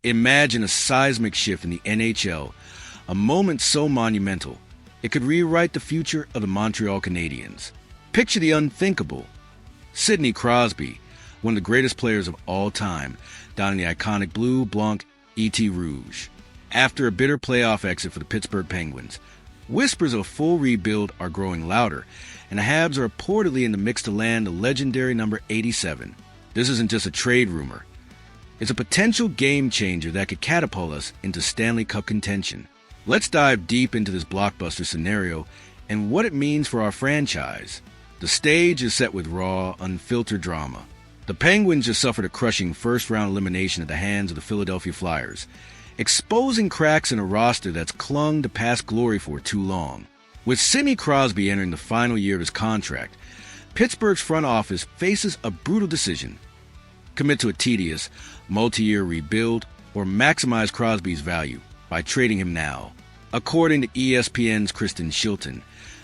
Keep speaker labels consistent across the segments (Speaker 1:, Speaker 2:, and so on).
Speaker 1: Imagine a seismic shift in the NHL, a moment so monumental, it could rewrite the future of the Montreal Canadiens. Picture the unthinkable. Sidney Crosby, one of the greatest players of all time, donning the iconic blue, blanc, et rouge. After a bitter playoff exit for the Pittsburgh Penguins, whispers of a full rebuild are growing louder, and the Habs are reportedly in the mix to land the legendary number 87. This isn't just a trade rumor. It's a potential game changer that could catapult us into Stanley Cup contention. Let's dive deep into this blockbuster scenario and what it means for our franchise. The stage is set with raw, unfiltered drama. The Penguins just suffered a crushing first-round elimination at the hands of the Philadelphia Flyers, exposing cracks in a roster that's clung to past glory for too long. With Sidney Crosby entering the final year of his contract, Pittsburgh's front office faces a brutal decision: commit to a tedious, multi-year rebuild or maximize Crosby's value by trading him now. According to ESPN's Kristen Shilton,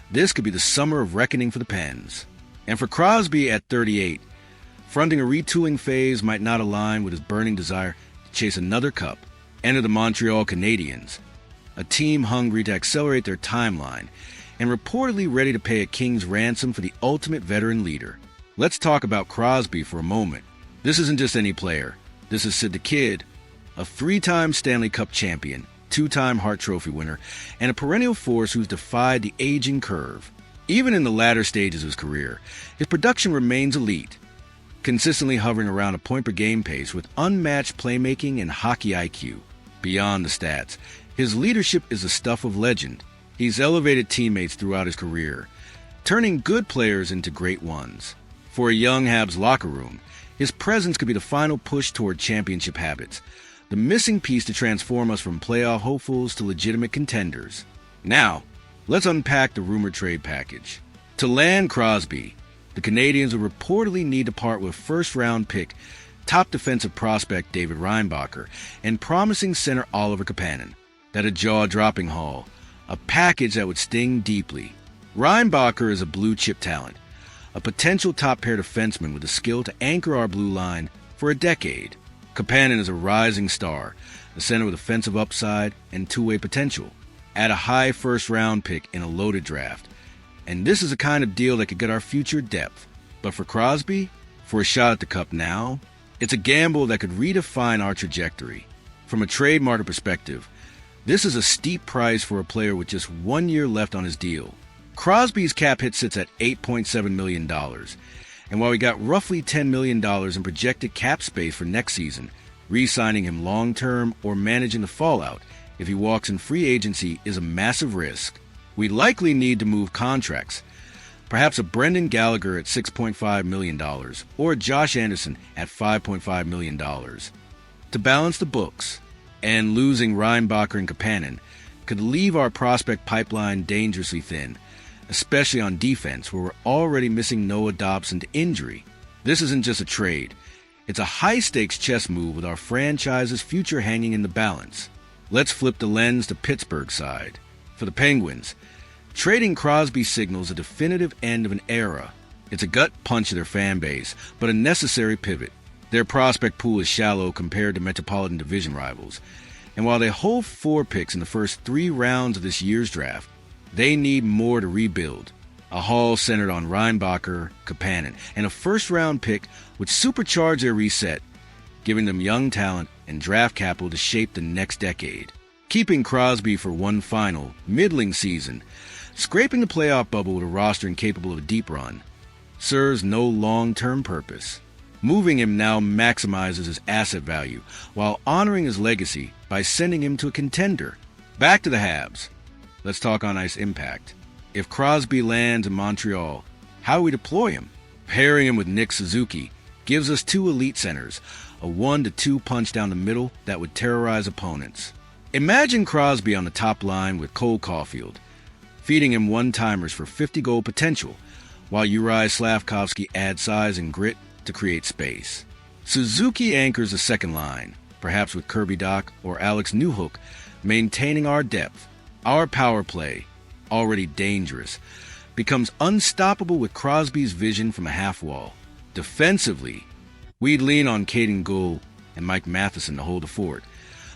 Speaker 1: this could be the summer of reckoning for the Pens. And for Crosby at 38, fronting a retooling phase might not align with his burning desire to chase another cup. Enter the Montreal Canadiens, a team hungry to accelerate their timeline and reportedly ready to pay a king's ransom for the ultimate veteran leader. Let's talk about Crosby for a moment. This isn't just any player. This is Sid the Kid, a 3-time Stanley Cup champion, 2-time Hart Trophy winner, and a perennial force who's defied the aging curve. Even in the latter stages of his career, his production remains elite, consistently hovering around a point-per-game pace with unmatched playmaking and hockey IQ. Beyond the stats, his leadership is the stuff of legend. He's elevated teammates throughout his career, turning good players into great ones. For a young Habs locker room, his presence could be the final push toward championship habits, the missing piece to transform us from playoff hopefuls to legitimate contenders. Now, let's unpack the rumored trade package. To land Crosby, the Canadiens would reportedly need to part with first-round pick, top defensive prospect David Reinbacher, and promising center Oliver Kapanen. That a jaw-dropping haul, a package that would sting deeply. Reinbacher is a blue-chip talent, a potential top-pair defenseman with the skill to anchor our blue line for a decade. Kapanen is a rising star, a center with offensive upside and two-way potential. Add a high first-round pick in a loaded draft, and this is the kind of deal that could get our future depth. But for Crosby, for a shot at the cup now, it's a gamble that could redefine our trajectory. From a trade market perspective, this is a steep price for a player with just 1 year left on his deal. Crosby's cap hit sits at $8.7 million, and while we got roughly $10 million in projected cap space for next season, re-signing him long-term or managing the fallout if he walks in free agency is a massive risk. We likely need to move contracts, perhaps a Brendan Gallagher at $6.5 million or a Josh Anderson at $5.5 million. To balance the books, and losing Reinbacher and Kapanen could leave our prospect pipeline dangerously thin, especially on defense where we're already missing Noah Dobson to injury. This isn't just a trade. It's a high-stakes chess move with our franchise's future hanging in the balance. Let's flip the lens to Pittsburgh's side. For the Penguins, trading Crosby signals a definitive end of an era. It's a gut punch to their fan base, but a necessary pivot. Their prospect pool is shallow compared to Metropolitan Division rivals, and while they hold 4 picks in the first 3 rounds of this year's draft, they need more to rebuild. A haul centered on Reinbacher, Kapanen, and a first-round pick would supercharge their reset, giving them young talent and draft capital to shape the next decade. Keeping Crosby for one final, middling season, scraping the playoff bubble with a roster incapable of a deep run, serves no long-term purpose. Moving him now maximizes his asset value, while honoring his legacy by sending him to a contender. Back to the Habs. Let's talk on-ice impact. If Crosby lands in Montreal, how do we deploy him? Pairing him with Nick Suzuki gives us 2 elite centers, a 1-2 punch down the middle that would terrorize opponents. Imagine Crosby on the top line with Cole Caulfield, feeding him one-timers for 50-goal potential, while Uri Slavkovsky adds size and grit to create space. Suzuki anchors the second line, perhaps with Kirby Dach or Alex Newhook, maintaining our depth. Our power play, already dangerous, becomes unstoppable with Crosby's vision from a half wall. Defensively, we'd lean on Caden Gould and Mike Matheson to hold the fort,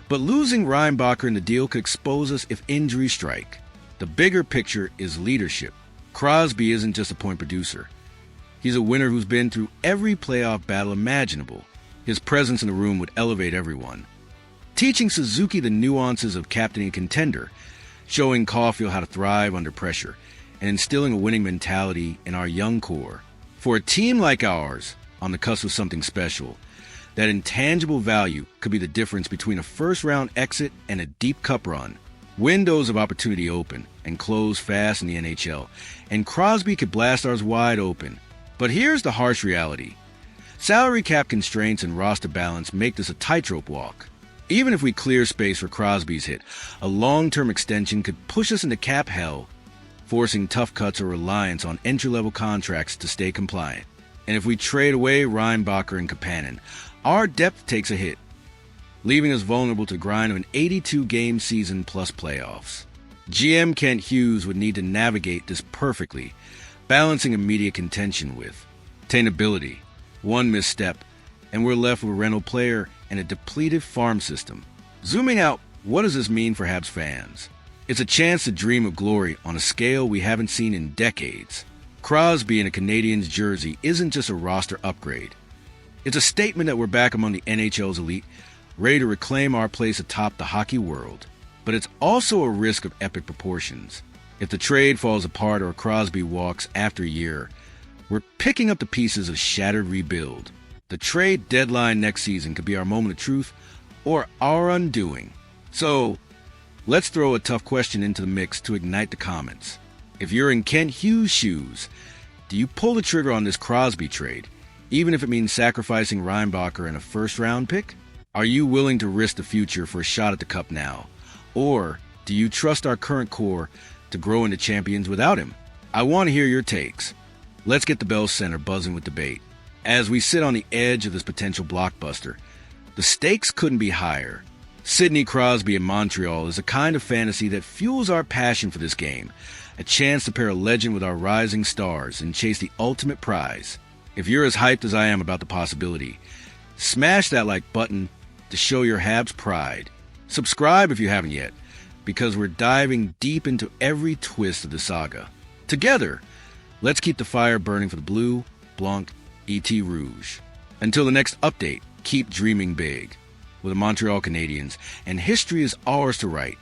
Speaker 1: But losing Reinbacher in the deal could expose us if injuries strike. The bigger picture is leadership. Crosby isn't just a point producer. He's a winner who's been through every playoff battle imaginable. His presence in the room would elevate everyone. Teaching Suzuki the nuances of captaining a contender, showing Caulfield how to thrive under pressure, and instilling a winning mentality in our young core. For a team like ours, on the cusp of something special, that intangible value could be the difference between a first-round exit and a deep cup run. Windows of opportunity open and close fast in the NHL, and Crosby could blast ours wide open. But here's the harsh reality. Salary cap constraints and roster balance make this a tightrope walk. Even if we clear space for Crosby's hit, a long-term extension could push us into cap hell, forcing tough cuts or reliance on entry-level contracts to stay compliant. And if we trade away Reinbacher and Kapanen, our depth takes a hit, leaving us vulnerable to the grind of an 82-game season plus playoffs. GM Kent Hughes would need to navigate this perfectly, balancing immediate contention with attainability. One misstep, and we're left with a rental player and a depleted farm system. Zooming out, what does this mean for Habs fans? It's a chance to dream of glory on a scale we haven't seen in decades. Crosby in a Canadiens jersey isn't just a roster upgrade. It's a statement that we're back among the NHL's elite, ready to reclaim our place atop the hockey world. But it's also a risk of epic proportions. If the trade falls apart or Crosby walks after a year, we're picking up the pieces of shattered rebuild. The trade deadline next season could be our moment of truth or our undoing. So, let's throw a tough question into the mix to ignite the comments. If you're in Kent Hughes' shoes, do you pull the trigger on this Crosby trade, even if it means sacrificing Reinbacher and a first-round pick? Are you willing to risk the future for a shot at the cup now? Or do you trust our current core to grow into champions without him? I want to hear your takes. Let's get the Bell Center buzzing with debate. As we sit on the edge of this potential blockbuster, the stakes couldn't be higher. Sidney Crosby in Montreal is a kind of fantasy that fuels our passion for this game, a chance to pair a legend with our rising stars and chase the ultimate prize. If you're as hyped as I am about the possibility, smash that like button to show your Habs pride. Subscribe if you haven't yet, because we're diving deep into every twist of the saga. Together, let's keep the fire burning for the Blue, Blanc, ET Rouge. Until the next update, keep dreaming big with the Montreal Canadiens, and history is ours to write.